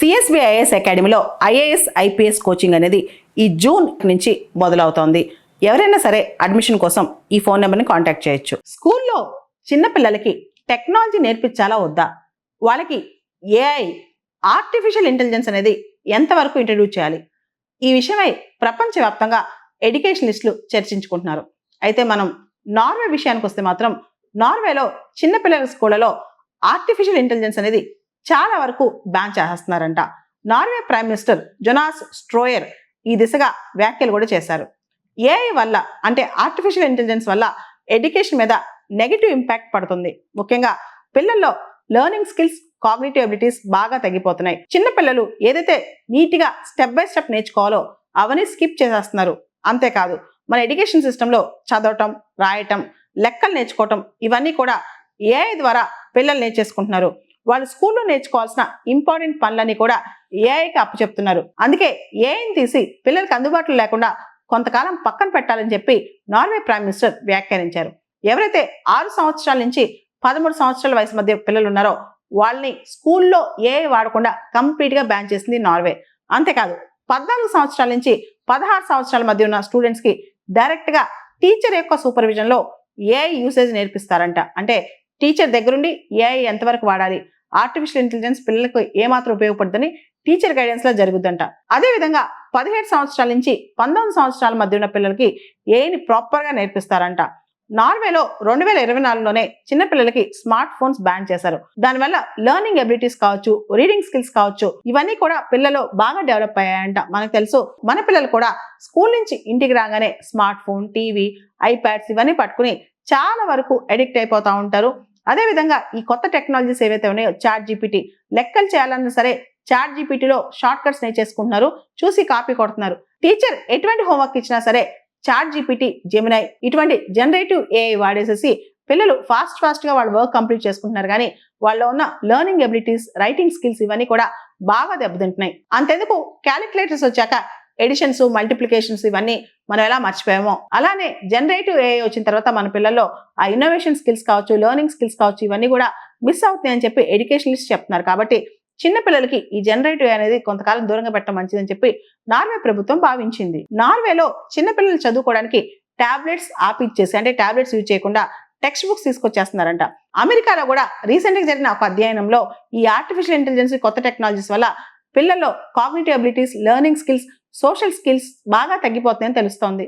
CSBIS అకాడమీలో IAS IPS coaching అనేది ఈ జూన్ నుంచి మొదలవుతోంది. ఎవరైనా సరే అడ్మిషన్ కోసం ఈ ఫోన్ నెంబర్ని కాంటాక్ట్ చేయొచ్చు. స్కూల్లో చిన్నపిల్లలకి టెక్నాలజీ నేర్పించాలా వద్దా, వాళ్ళకి ఏఐ ఆర్టిఫిషియల్ ఇంటెలిజెన్స్ అనేది ఎంతవరకు ఇంట్రడ్యూస్ చేయాలి, ఈ విషయమై ప్రపంచవ్యాప్తంగా ఎడ్యుకేషనలిస్టులు చర్చించుకుంటున్నారు. అయితే మనం నార్వే విషయానికి వస్తే మాత్రం నార్వేలో చిన్నపిల్లల స్కూళ్ళలో ఆర్టిఫిషియల్ ఇంటెలిజెన్స్ అనేది చాలా వరకు బ్యాన్ చేస్తున్నారంట. నార్వే ప్రైమ్ మినిస్టర్ జొనాస్ స్ట్రోయర్ ఈ దిశగా వ్యాఖ్యలు కూడా చేశారు. ఏఐ వల్ల అంటే ఆర్టిఫిషియల్ ఇంటెలిజెన్స్ వల్ల ఎడ్యుకేషన్ మీద నెగిటివ్ ఇంపాక్ట్ పడుతుంది. ముఖ్యంగా పిల్లల్లో లెర్నింగ్ స్కిల్స్, కాగ్నిటివ్ అబిలిటీస్ బాగా తగ్గిపోతున్నాయి. చిన్నపిల్లలు ఏదైతే నీట్గా స్టెప్ బై స్టెప్ నేర్చుకోవాలో అవన్నీ స్కిప్ చేసేస్తున్నారు. అంతేకాదు మన ఎడ్యుకేషన్ సిస్టంలో చదవటం, రాయటం, లెక్కలు నేర్చుకోవటం ఇవన్నీ కూడా ఏఐ ద్వారా పిల్లలు నేర్చేసుకుంటున్నారు. వాళ్ళు స్కూల్లో నేర్చుకోవాల్సిన ఇంపార్టెంట్ పనులన్నీ కూడా ఏఐకి అప్పచెప్తున్నారు. అందుకే ఏఐని తీసి పిల్లలకి అందుబాటులో లేకుండా కొంతకాలం పక్కన పెట్టాలని చెప్పి నార్వే ప్రైమ్ మినిస్టర్ వ్యాఖ్యానించారు. ఎవరైతే 6 సంవత్సరాల నుంచి 13 సంవత్సరాల వయసు మధ్య పిల్లలు ఉన్నారో వాళ్ళని స్కూల్లో ఏఐ వాడకుండా కంప్లీట్గా బ్యాన్ చేసింది నార్వే. అంతేకాదు 14 సంవత్సరాల నుంచి 16 సంవత్సరాల మధ్య ఉన్న స్టూడెంట్స్కి డైరెక్ట్గా టీచర్ యొక్క సూపర్విజన్లో ఏఐ యూసేజ్ నేర్పిస్తారంట. అంటే టీచర్ దగ్గరుండి ఏఐ ఎంతవరకు వాడాలి, ఆర్టిఫిషియల్ ఇంటెలిజెన్స్ పిల్లలకు ఏమాత్రం ఉపయోగపడుతుందని టీచర్ గైడెన్స్ లో జరుగుతుందంట. అదేవిధంగా 17 సంవత్సరాల నుంచి 19 సంవత్సరాల మధ్య ఉన్న పిల్లలకి ఏఐని ప్రాపర్ గా నేర్పిస్తారంట. నార్వేలో 2024లోనే చిన్నపిల్లలకి స్మార్ట్ ఫోన్స్ బ్యాన్ చేశారు. దానివల్ల లెర్నింగ్ అబిలిటీస్ కావచ్చు, రీడింగ్ స్కిల్స్ కావచ్చు, ఇవన్నీ కూడా పిల్లలు బాగా డెవలప్ అయ్యాయంట. మనకు తెలుసు మన పిల్లలు కూడా స్కూల్ నుంచి ఇంటికి రాగానే స్మార్ట్ ఫోన్, టీవీ, ఐప్యాడ్స్ ఇవన్నీ పట్టుకుని చాలా వరకు అడిక్ట్ అయిపోతూ ఉంటారు. అదేవిధంగా ఈ కొత్త టెక్నాలజీస్ ఏవైతే ఉన్నాయో చాట్ జీపీటీ, లెక్కలు చేయాలన్నా సరే చాట్ జీపీటీలో షార్ట్ కట్స్ నేర్చేసుకుంటున్నారు, చూసి కాపీ కొడుతున్నారు. టీచర్ ఎటువంటి హోంవర్క్ ఇచ్చినా సరే చాట్ జీపీటీ, జెమినై ఇటువంటి జనరేటివ్ ఏఐ వాడేసేసి పిల్లలు ఫాస్ట్ గా వాళ్ళ వర్క్ కంప్లీట్ చేసుకుంటున్నారు. కానీ వాళ్ళలో ఉన్న లెర్నింగ్ ఎబిలిటీస్, రైటింగ్ స్కిల్స్ ఇవన్నీ కూడా బాగా దెబ్బతింటున్నాయి. అంతెందుకు క్యాలిక్యులేటర్స్ వచ్చాక ఎడిషన్స్, మల్టిప్లికేషన్స్ ఇవన్నీ మనం ఎలా మర్చిపోయామో అలానే జనరేటివ్ ఏఐ వచ్చిన తర్వాత మన పిల్లల్లో ఆ ఇన్నోవేషన్ స్కిల్స్ కావచ్చు, లెర్నింగ్ స్కిల్స్ కావచ్చు, ఇవన్నీ కూడా మిస్ అవుతున్నాయి అని చెప్పి ఎడ్యుకేషనలిస్ట్ చెప్తున్నారు. కాబట్టి చిన్న పిల్లలకి ఈ జనరేటివ్ అనేది కొంతకాలం దూరంగా పెట్టడం మంచిదని చెప్పి నార్వే ప్రభుత్వం భావించింది. నార్వేలో చిన్నపిల్లలు చదువుకోవడానికి టాబ్లెట్స్ ఆపిచ్చేసి, అంటే టాబ్లెట్స్ యూజ్ చేయకుండా టెక్స్ట్ బుక్స్ తీసుకొచ్చేస్తున్నారంట. అమెరికాలో కూడా రీసెంట్ గా జరిగిన ఒక అధ్యయనంలో ఈ ఆర్టిఫిషియల్ ఇంటెలిజెన్స్, కొత్త టెక్నాలజీస్ వల్ల పిల్లల్లో cognitive abilities, learning skills, social skills బాగా తగ్గిపోతున్నాయని తెలుస్తోంది.